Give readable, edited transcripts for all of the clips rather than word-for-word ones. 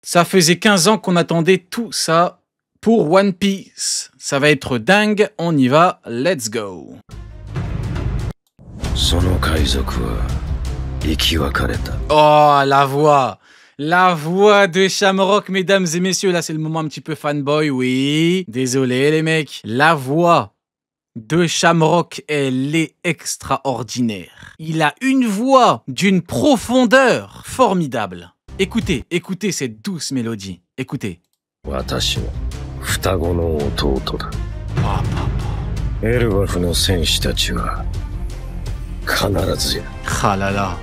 Ça faisait 15 ans qu'on attendait tout ça pour One Piece. Ça va être dingue, on y va, let's go. Oh, la voix de Shamrock, mesdames et messieurs. Là, c'est le moment un petit peu fanboy, oui. Désolé, les mecs. La voix de Shamrock, elle est extraordinaire. Il a une voix d'une profondeur formidable. Écoutez, écoutez cette douce mélodie. Écoutez. Ah là là.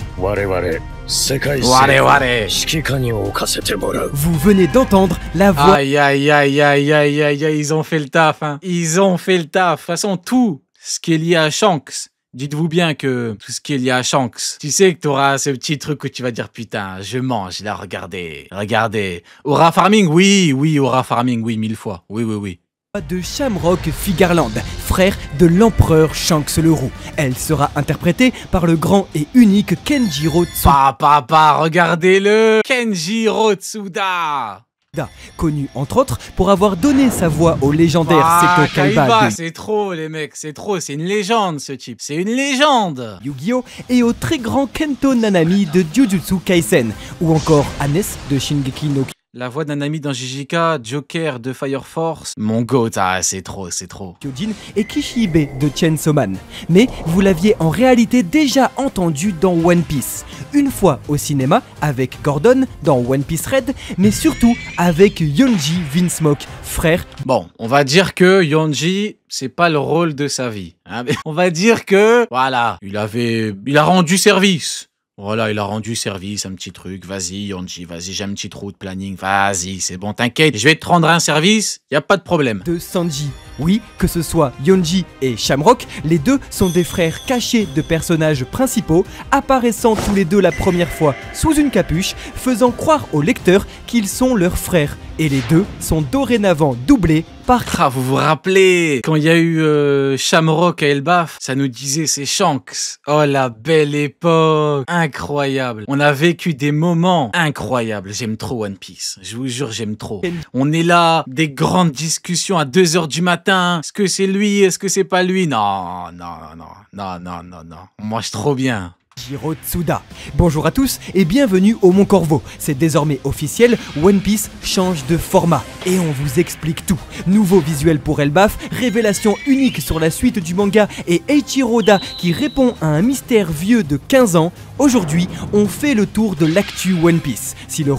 Vous venez d'entendre la voix. Aïe, aïe, aïe, aïe, aïe, aïe, aïe, ils ont fait le taf, hein. Ils ont fait le taf. De toute façon, tout ce qui est lié à Shanks, dites-vous bien que tout ce qui est lié à Shanks, tu sais que tu auras ce petit truc où tu vas dire putain, je mange, là, regardez, regardez. Aura Farming, oui, oui, Aura Farming, oui, 1000 fois. Oui, oui, oui. De Shamrock Figarland, frère de l'empereur Shanks le Roux. Elle sera interprétée par le grand et unique Kenjiro Tsuda. Papa, regardez-le, Kenjiro Tsuda. Connu entre autres pour avoir donné sa voix au légendaire Seto Kaiba. C'est trop les mecs, c'est trop, c'est une légende ce type, c'est une légende. Yu-Gi-Oh! Et au très grand Kento Nanami de Jujutsu Kaisen, ou encore Hannes de Shingeki no La voix d'un ami dans JJK, Joker de Fire Force, mon goat, c'est trop, c'est trop. Kyojin et Kishibe de Chainsaw Man. Mais vous l'aviez en réalité déjà entendu dans One Piece. Une fois au cinéma avec Gordon dans One Piece Red, mais surtout avec Yonji Vinsmoke, frère. Bon, on va dire que Yonji, c'est pas le rôle de sa vie. Hein, mais on va dire que, voilà, il a rendu service. Voilà, il a rendu service, un petit truc. Vas-y, Yonji, vas-y, j'ai un petit trou de planning. Vas-y, c'est bon, t'inquiète, je vais te rendre un service, y a pas de problème. De Sanji. Oui, que ce soit Yonji et Shamrock, les deux sont des frères cachés de personnages principaux, apparaissant tous les deux la première fois sous une capuche, faisant croire au lecteur qu'ils sont leurs frères. Et les deux sont dorénavant doublés par... Ah, vous vous rappelez, quand il y a eu Shamrock à Elbaf, ça nous disait c'est Shanks. Oh, la belle époque. Incroyable. On a vécu des moments incroyables. J'aime trop One Piece. Je vous jure, j'aime trop. On est là, des grandes discussions à 2 h du matin. Est-ce que c'est lui? Est-ce que c'est pas lui? Non, non, non, non, non, non, non. On mange trop bien. Kenjiro Tsuda. Bonjour à tous et bienvenue au Mont Corvo. C'est désormais officiel, One Piece change de format et on vous explique tout. Nouveau visuel pour Elbaf, révélation unique sur la suite du manga et Eiichiro Oda qui répond à un mystère vieux de 15 ans. Aujourd'hui, on fait le tour de l'actu One Piece. Si le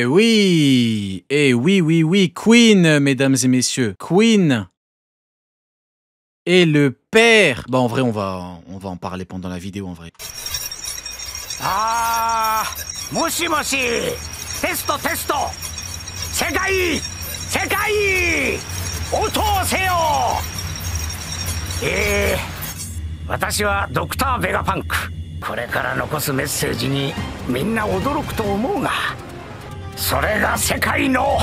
oui, oui, Queen, mesdames et messieurs, Queen. Et le père... Bah en vrai, on va en parler pendant la vidéo en vrai. Ah, moshi moshi, testo testo, sekai, sekai, oto seyo. Watashi wa Dr. Vegapunk. これから残すメッセージにみんな驚くと思うが、それが世界の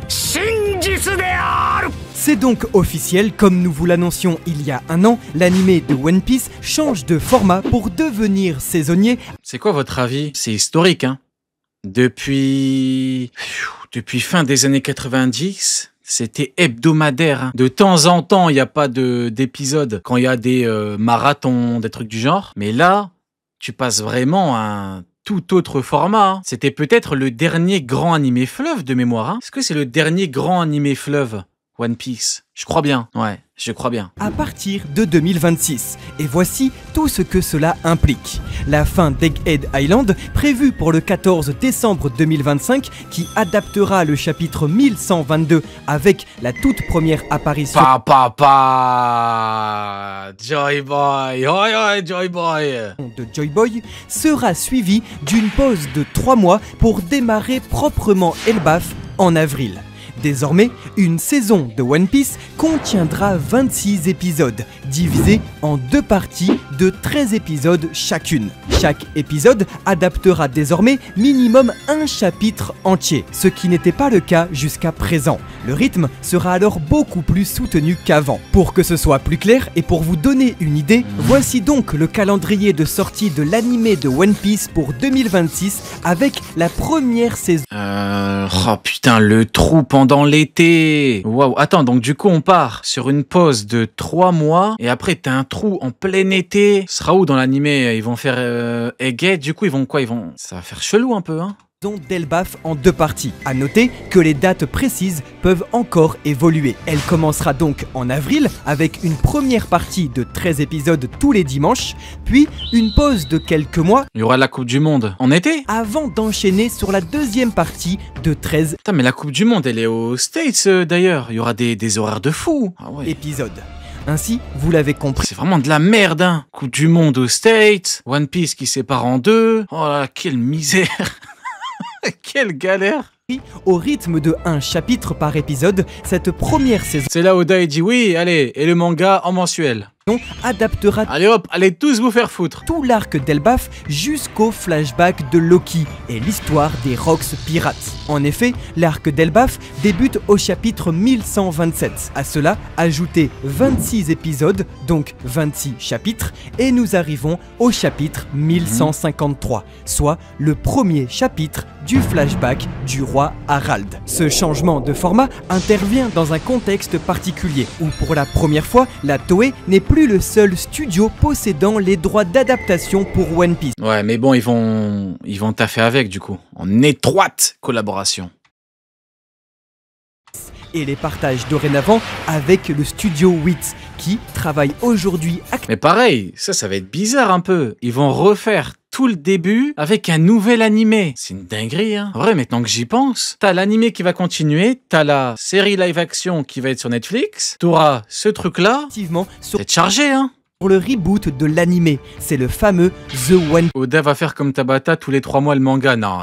真実である。 C'est donc officiel, comme nous vous l'annoncions il y a un an, l'animé de One Piece change de format pour devenir saisonnier. C'est quoi votre avis? C'est historique, hein? Depuis fin des années 90, c'était hebdomadaire. Hein. De temps en temps, il n'y a pas d'épisode quand il y a des marathons, des trucs du genre. Mais là, tu passes vraiment à un tout autre format. Hein. C'était peut-être le dernier grand animé fleuve de mémoire. Hein. Est-ce que c'est le dernier grand animé fleuve? One Piece. Je crois bien, ouais, je crois bien. À partir de 2026. Et voici tout ce que cela implique. La fin d'Egghead Island, prévue pour le 14 décembre 2025, qui adaptera le chapitre 1122 avec la toute première apparition... Joy Boy, Joy Boy de Joy Boy, sera suivie d'une pause de 3 mois pour démarrer proprement Elbaf en avril. Désormais, une saison de One Piece contiendra 26 épisodes, divisés en 2 parties de 13 épisodes chacune. Chaque épisode adaptera désormais minimum un chapitre entier, ce qui n'était pas le cas jusqu'à présent. Le rythme sera alors beaucoup plus soutenu qu'avant. Pour que ce soit plus clair et pour vous donner une idée, voici donc le calendrier de sortie de l'animé de One Piece pour 2026 avec la première saison. Oh putain, le trou pendant l'été. Waouh, attends, donc du coup on part sur une pause de 3 mois et après t'as un trou en plein été. Ce sera où dans l'animé? Ils vont faire Egghead, du coup ils vont quoi? Ça va faire chelou un peu, hein. D'Elbaf en 2 parties. À noter que les dates précises peuvent encore évoluer. Elle commencera donc en avril avec une première partie de 13 épisodes tous les dimanches, puis une pause de quelques mois. Il y aura la Coupe du Monde en été? Avant d'enchaîner sur la deuxième partie de 13 Putain, mais la Coupe du Monde elle est aux States d'ailleurs. Il y aura des horaires de fou. Ah ouais. épisodes. Ainsi, vous l'avez compris. C'est vraiment de la merde, hein. Coupe du Monde aux States, One Piece qui sépare en 2. Oh là, quelle misère. Quelle galère. Au rythme de 1 chapitre par épisode, cette première saison C'est là où Oda il dit oui, allez, et le manga en mensuel. adaptera Allez hop, allez tous vous faire foutre. tout l'arc d'Elbaf jusqu'au flashback de Loki et l'histoire des Rocks pirates. En effet, l'arc d'Elbaf débute au chapitre 1127. À cela, ajoutez 26 épisodes, donc 26 chapitres, et nous arrivons au chapitre 1153, soit le premier chapitre du flashback du roi Harald. Ce changement de format intervient dans un contexte particulier, où pour la première fois, la Toei n'est plus le seul studio possédant les droits d'adaptation pour One Piece. Ouais, mais bon, ils vont taffer avec du coup, en étroite collaboration. Et les partagent dorénavant avec le studio WIT, qui travaille aujourd'hui Mais pareil, ça va être bizarre un peu. Ils vont refaire tout le début avec un nouvel animé. C'est une dinguerie, hein. En vrai, maintenant que j'y pense, t'as l'animé qui va continuer, t'as la série live action qui va être sur Netflix, t'auras ce truc-là. activement sur C'est chargé, hein. le reboot de l'animé. C'est le fameux The One Oda va faire comme Tabata tous les 3 mois le manga. Non.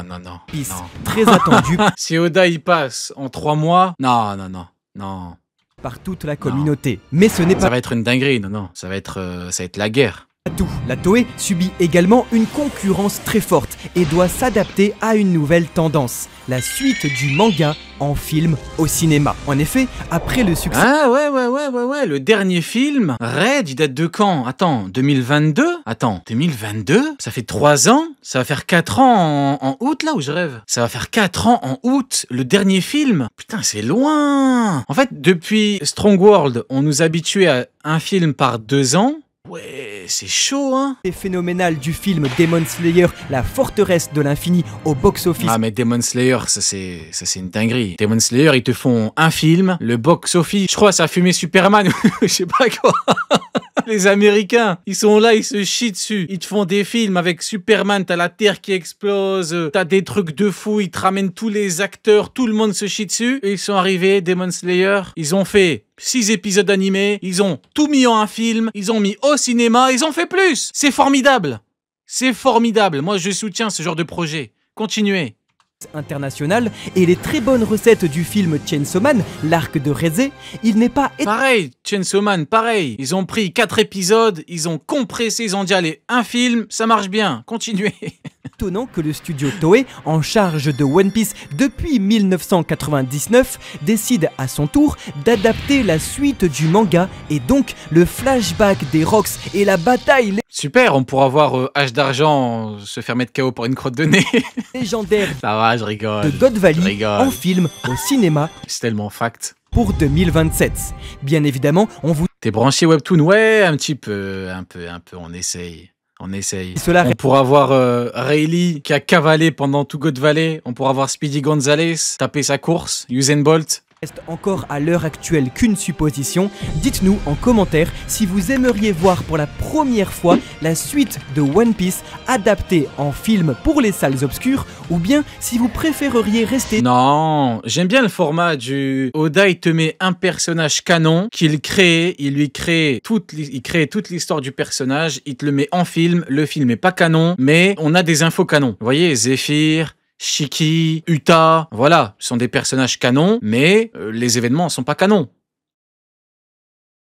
Piece, non. très attendu Si Oda y passe en 3 mois, non. par toute la communauté. Mais ce n'est Ça pas va être une dinguerie, non. Ça va être la guerre. tout. La Toei subit également une concurrence très forte et doit s'adapter à une nouvelle tendance, la suite du manga en film au cinéma. En effet, après le succès Ah ouais. Le dernier film, Red, il date de quand? Attends, 2022? Attends, 2022? Ça fait 3 ans? Ça va faire 4 ans en août, là où je rêve? Ça va faire 4 ans en août, le dernier film? Putain, c'est loin! En fait, depuis Strong World, on nous habituait à un film par 2 ans. Ouais, c'est chaud, hein? phénoménal du film Demon Slayer, la forteresse de l'infini au box-office Ah mais Demon Slayer, ça c'est une dinguerie. Demon Slayer, ils te font un film, le box-office, je crois ça a fumé Superman, je sais pas quoi. Les Américains, ils sont là, ils se chient dessus. Ils te font des films avec Superman, t'as la Terre qui explose, t'as des trucs de fou, ils te ramènent tous les acteurs, tout le monde se chie dessus. Et ils sont arrivés, Demon Slayer, ils ont fait 6 épisodes animés, ils ont tout mis en un film, ils ont mis au cinéma, ils ont fait plus. C'est formidable. C'est formidable. Moi, je soutiens ce genre de projet. Continuez. international et les très bonnes recettes du film Chainsaw Man, l'arc de Reze, il n'est pas Pareil, Chainsaw Man, pareil. Ils ont pris 4 épisodes, ils ont compressé, ils ont dit allez, un film, ça marche bien, continuez. étonnant que le studio Toei, en charge de One Piece depuis 1999, décide à son tour d'adapter la suite du manga et donc le flashback des Rocks et la bataille Super, on pourra voir H d'argent se faire mettre KO pour une crotte de nez. légendaire Ça va, je rigole. de God Je Valley rigole. en film au cinéma C'est tellement fact. pour 2027. Bien évidemment, on vous T'es branché Webtoon? Ouais, un petit peu, un peu, on essaye. On essaye. Cela On pourra voir Rayleigh qui a cavalé pendant tout God Valley. On pourra voir Speedy Gonzalez taper sa course. Usain Bolt. reste encore à l'heure actuelle qu'une supposition. Dites-nous en commentaire si vous aimeriez voir pour la première fois la suite de One Piece adaptée en film pour les salles obscures ou bien si vous préféreriez rester Non, j'aime bien le format du Oda, il te met un personnage canon qu'il crée, il crée toute l'histoire du personnage, il te le met en film, le film est pas canon, mais on a des infos canons. Vous voyez, Zephyr, Shiki, Uta, voilà, ce sont des personnages canons, mais les événements ne sont pas canons.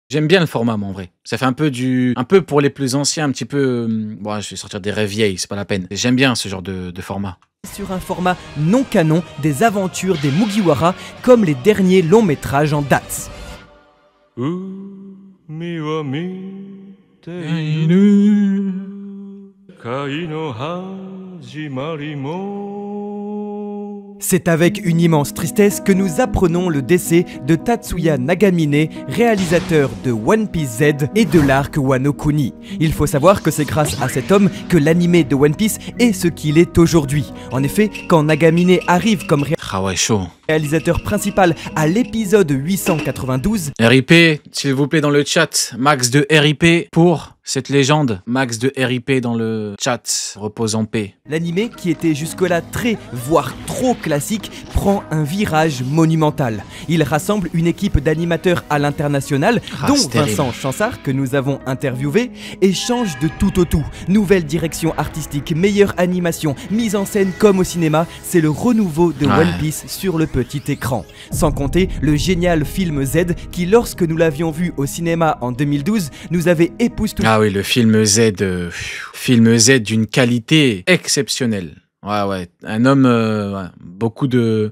J'aime bien le format, moi, en vrai. Ça fait un peu pour les plus anciens, un petit peu... bon, je vais sortir des rêves vieilles, c'est pas la peine. J'aime bien ce genre de format. Sur un format non canon des aventures des Mugiwara, comme les derniers longs métrages en date. C'est avec une immense tristesse que nous apprenons le décès de Tatsuya Nagamine, réalisateur de One Piece Z et de l'arc Wano Kuni. Il faut savoir que c'est grâce à cet homme que l'anime de One Piece est ce qu'il est aujourd'hui. En effet, quand Nagamine arrive comme réalisateur principal à l'épisode 892, RIP, s'il vous plaît dans le chat, max de RIP pour cette légende, max de RIP dans le chat, repose en paix. L'anime, qui était jusque-là très, voire trop classique, prend un virage monumental. Il rassemble une équipe d'animateurs à l'international, dont Vincent Chansard, que nous avons interviewé, et change de tout au tout. Nouvelle direction artistique, meilleure animation, mise en scène comme au cinéma, c'est le renouveau de One Piece sur le petit écran. Sans compter le génial film Z, qui lorsque nous l'avions vu au cinéma en 2012, nous avait époustouflé. Ah oui, le film Z d'une qualité exceptionnelle. Ouais, un homme, beaucoup de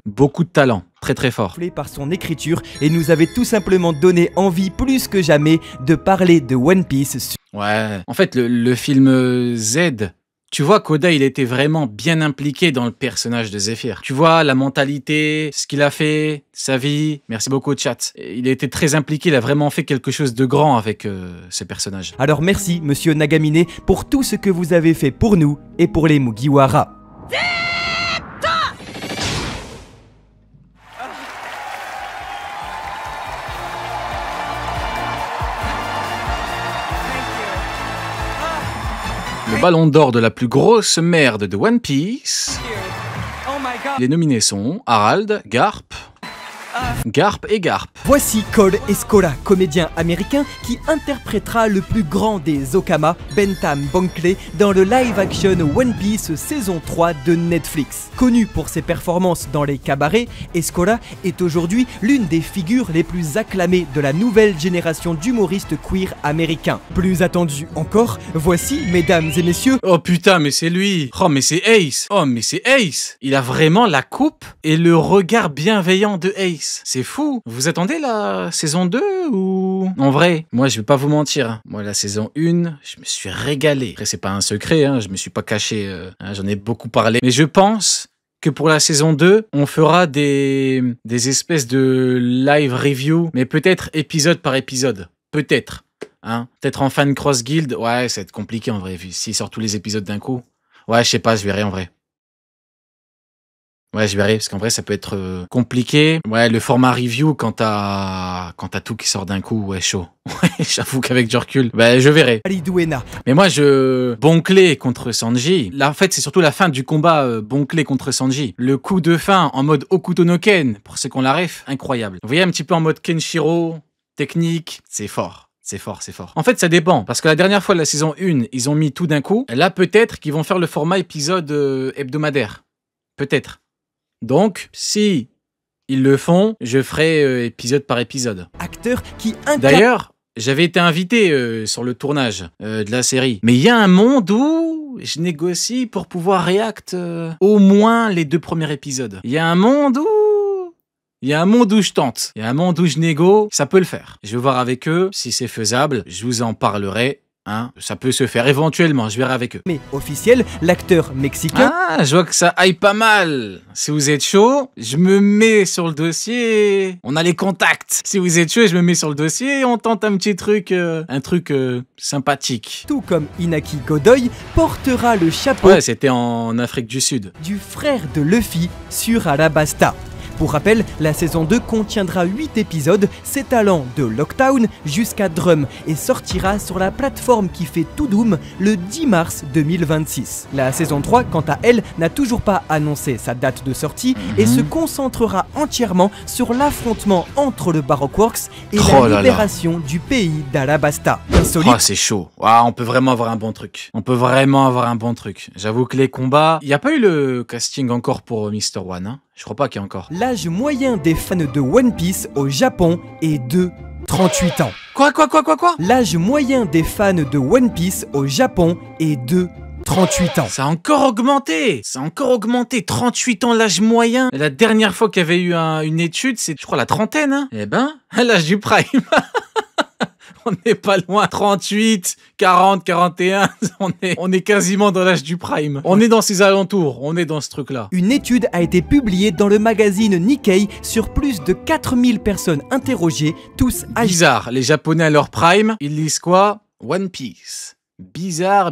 talent, très très fort. Par son écriture et nous avait tout simplement donné envie plus que jamais de parler de One Piece. Ouais, en fait le film Z, tu vois qu'Oda il était vraiment bien impliqué dans le personnage de Zephyr. Tu vois la mentalité, ce qu'il a fait, sa vie, merci beaucoup au chat. Il a été très impliqué, il a vraiment fait quelque chose de grand avec ce personnage. Alors merci monsieur Nagamine pour tout ce que vous avez fait pour nous et pour les Mugiwara. Le ballon d'or de la plus grosse merde de One Piece. Les nominés sont Harald, Garp et Garp. Voici Cole Escola, comédien américain qui interprétera le plus grand des Okama, Bentham Bankley, dans le live-action One Piece saison 3 de Netflix. Connu pour ses performances dans les cabarets, Escola est aujourd'hui l'une des figures les plus acclamées de la nouvelle génération d'humoristes queer américains. Plus attendu encore, voici, mesdames et messieurs... Oh putain, mais c'est lui. Oh, mais c'est Ace. Il a vraiment la coupe et le regard bienveillant de Ace. C'est fou. Vous attendez la saison 2 ou... En vrai, moi je vais pas vous mentir. Moi la saison 1, je me suis régalé. Après c'est pas un secret, je me suis pas caché. J'en ai beaucoup parlé. Mais je pense que pour la saison 2, on fera des espèces de live review. Mais peut-être épisode par épisode. Peut-être. Peut-être en fan cross guild. Ouais, ça va être compliqué en vrai. S'il sort tous les épisodes d'un coup. Ouais, je sais pas, je verrai en vrai. Ouais, je verrai, parce qu'en vrai, ça peut être compliqué. Ouais, le format review, quand t'as tout qui sort d'un coup, ouais, chaud. Ouais, j'avoue qu'avec du recul, je verrai. Mais moi, Bonkley contre Sanji. Là, en fait, c'est surtout la fin du combat Bonkley contre Sanji. Le coup de fin en mode Okuto no Ken, pour ceux qu'on la ref, incroyable. Vous voyez, un petit peu en mode Kenshiro, technique, c'est fort. C'est fort. En fait, ça dépend. Parce que la dernière fois de la saison 1, ils ont mis tout d'un coup. Là, peut-être qu'ils vont faire le format épisode hebdomadaire. Peut-être. Donc, si ils le font, je ferai épisode par épisode. Acteur qui incarne... D'ailleurs, j'avais été invité sur le tournage de la série. Mais il y a un monde où je négocie pour pouvoir react au moins les 2 premiers épisodes. Il y a un monde où je tente. Il y a un monde où je négo. Ça peut le faire. Je vais voir avec eux si c'est faisable. Je vous en parlerai. Ça peut se faire éventuellement, je verrai avec eux. Mais officiel, l'acteur mexicain... Ah, je vois que ça aille pas mal. Si vous êtes chaud, je me mets sur le dossier. On a les contacts. Si vous êtes chaud, je me mets sur le dossier et on tente un petit truc, sympathique. Tout comme Inaki Godoy portera le chapeau... Ouais, c'était en Afrique du Sud. ...du frère de Luffy sur Alabasta. Pour rappel, la saison 2 contiendra 8 épisodes s'étalant de Lockdown jusqu'à Drum et sortira sur la plateforme qui fait tout doom le 10 mars 2026. La saison 3, quant à elle, n'a toujours pas annoncé sa date de sortie et se concentrera entièrement sur l'affrontement entre le Baroque Works et la libération du pays d'Alabasta. Insolite. Oh, c'est chaud. Ah, on peut vraiment avoir un bon truc. J'avoue que les combats... Il n'y a pas eu le casting encore pour Mr. One, hein? Je crois pas qu'il y a encore. L'âge moyen des fans de One Piece au Japon est de 38 ans. Quoi? L'âge moyen des fans de One Piece au Japon est de 38 ans. Ça a encore augmenté. 38 ans l'âge moyen. La dernière fois qu'il y avait eu une étude, c'est, je crois, la trentaine. Hein. Eh ben, l'âge du prime. On n'est pas loin. 38, 40, 41. On est quasiment dans l'âge du prime. On est dans ces alentours. On est dans ce truc-là. Une étude a été publiée dans le magazine Nikkei sur plus de 4000 personnes interrogées, tous âgés. Bizarre. Les Japonais à leur prime, ils lisent quoi? One Piece. Bizarre.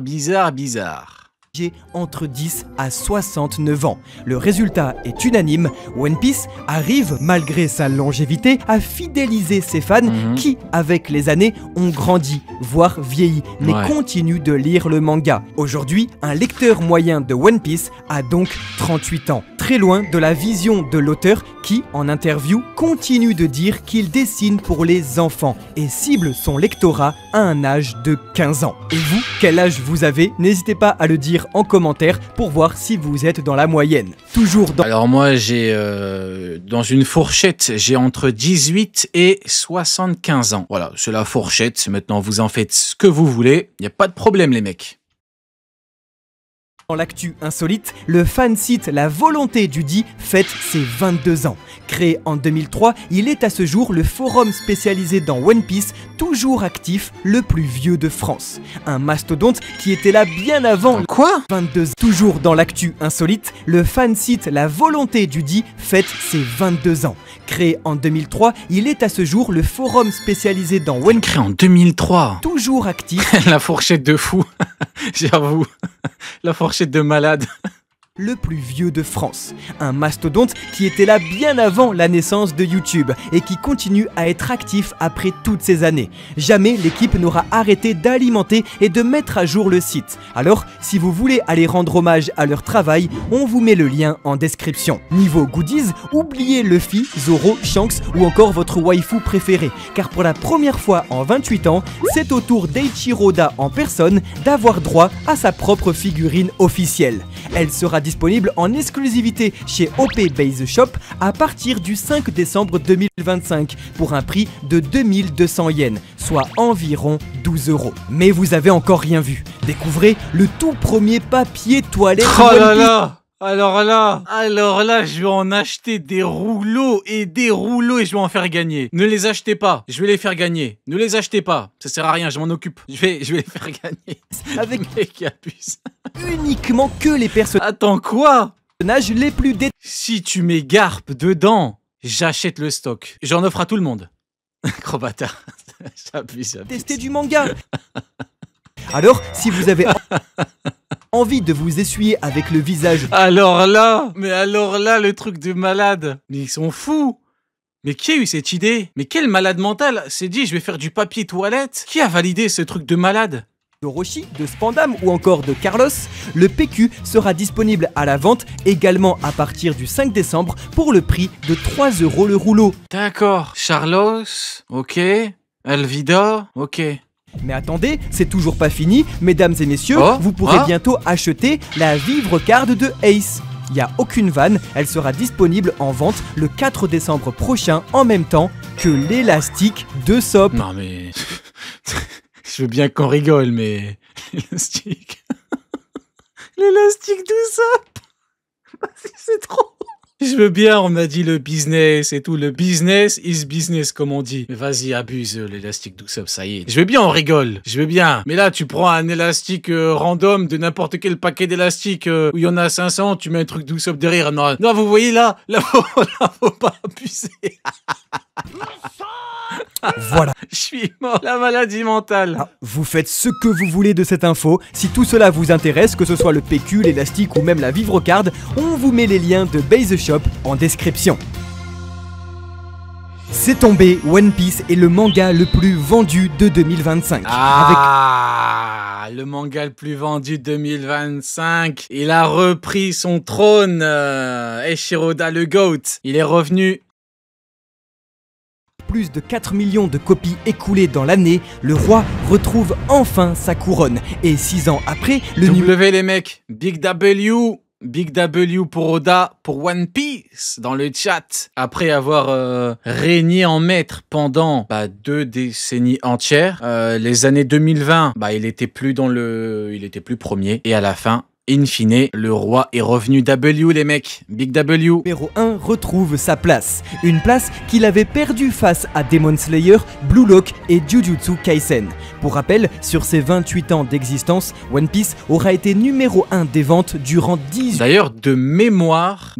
Entre 10 à 69 ans. Le résultat est unanime, One Piece arrive, malgré sa longévité, à fidéliser ses fans qui, avec les années, ont grandi, voire vieilli, mais continuent de lire le manga. Aujourd'hui, un lecteur moyen de One Piece a donc 38 ans, très loin de la vision de l'auteur qui, en interview, continue de dire qu'il dessine pour les enfants et cible son lectorat à un âge de 15 ans. Et vous, quel âge vous avez? N'hésitez pas à le dire en commentaire pour voir si vous êtes dans la moyenne. Toujours dans... Alors moi j'ai dans une fourchette, j'ai entre 18 et 75 ans. Voilà, c'est la fourchette. Maintenant vous en faites ce que vous voulez. Il n'y a pas de problème les mecs. Dans l'actu insolite, le fan site La Volonté du Dit fête ses 22 ans. Créé en 2003, il est à ce jour le forum spécialisé dans One Piece, toujours actif, le plus vieux de France. Un mastodonte qui était là bien avant... Quoi? 22 ans. Toujours dans l'actu insolite, le fan site La Volonté du Dit fête ses 22 ans. Créé en 2003, il est à ce jour le forum spécialisé dans One Piece. Créé en 2003. Toujours actif. La fourchette de fou. J'avoue. La fourchette de malade. Le plus vieux de France. Un mastodonte qui était là bien avant la naissance de YouTube et qui continue à être actif après toutes ces années. Jamais l'équipe n'aura arrêté d'alimenter et de mettre à jour le site. Alors, si vous voulez aller rendre hommage à leur travail, on vous met le lien en description. Niveau goodies, oubliez Luffy, Zoro, Shanks ou encore votre waifu préféré. Car pour la première fois en 28 ans, c'est au tour d'Eiichiro Oda en personne d'avoir droit à sa propre figurine officielle. Elle sera disponible en exclusivité chez OP Base Shop à partir du 5 décembre 2025 pour un prix de 2200 yens, soit environ 12 €. Mais vous avez encore rien vu. Découvrez le tout premier papier toilette. Oh là là! Alors là, je vais en acheter des rouleaux et je vais en faire gagner. Ne les achetez pas, je vais les faire gagner. Ne les achetez pas, ça sert à rien, je m'en occupe. Je vais les faire gagner. Avec mec qui abuse. Uniquement que les personnages. Attends, quoi? Les plus Si tu mets Garp dedans, j'achète le stock. J'en offre à tout le monde. Gros bâtard. J'abuse. Tester du manga. Alors, si vous avez envie de vous essuyer avec le visage... Alors là, le truc de malade. Mais ils sont fous. Mais qui a eu cette idée? Mais quel malade mental s'est dit je vais faire du papier toilette? Qui a validé ce truc de malade? De Roshi, de Spandam ou encore de Carlos, le PQ sera disponible à la vente également à partir du 5 décembre pour le prix de 3 € le rouleau. D'accord. Charlos, ok. Elvida, ok. Mais attendez, c'est toujours pas fini, mesdames et messieurs, vous pourrez bientôt acheter la Vivre Card de Ace. Il n'y a aucune vanne, elle sera disponible en vente le 4 décembre prochain en même temps que l'élastique de Sop. Non mais... Je veux bien qu'on rigole, mais... L'élastique... L'élastique de Sop. C'est trop... Je veux bien, on m'a dit le business et tout. Le business is business, comme on dit. Mais vas-y, abuse l'élastique d'Usopp, ça y est. Je veux bien, on rigole. Je veux bien. Mais là, tu prends un élastique random de n'importe quel paquet d'élastiques où il y en a 500, tu mets un truc d'Usopp derrière. Non, non, vous voyez là, faut pas abuser. Voilà. Je suis mort. La maladie mentale. Ah, vous faites ce que vous voulez de cette info. Si tout cela vous intéresse, que ce soit le PQ, l'élastique ou même la Vivre Card, on vous met les liens de Base Shop en description. C'est tombé, One Piece est le manga le plus vendu de 2025. Le manga le plus vendu de 2025. Il a repris son trône. Eiichiro-Oda le GOAT. Il est revenu. Plus de 4 millions de copies écoulées dans l'année, le roi retrouve enfin sa couronne. Et 6 ans après, le W les mecs, Big W. Big W pour Oda, pour One Piece dans le chat. Après avoir régné en maître pendant 2 décennies entières, les années 2020, il était plus premier. Et à la fin, in fine, le roi est revenu. W les mecs, Big W. Numéro 1 retrouve sa place. Une place qu'il avait perdue face à Demon Slayer, Blue Lock et Jujutsu Kaisen. Pour rappel, sur ses 28 ans d'existence, One Piece aura été numéro 1 des ventes durant 10 ans. D'ailleurs, de mémoire,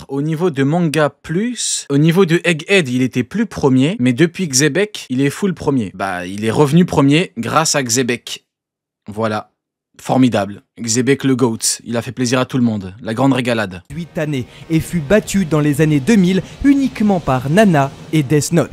au niveau de Manga Plus, au niveau de Egghead, il était plus premier, mais depuis Xebec, il est full premier. Il est revenu premier grâce à Xebec. Voilà. Formidable. Xebec le GOAT. Il a fait plaisir à tout le monde. La grande régalade. 8 années et fut battu dans les années 2000 uniquement par Nana et Death Note.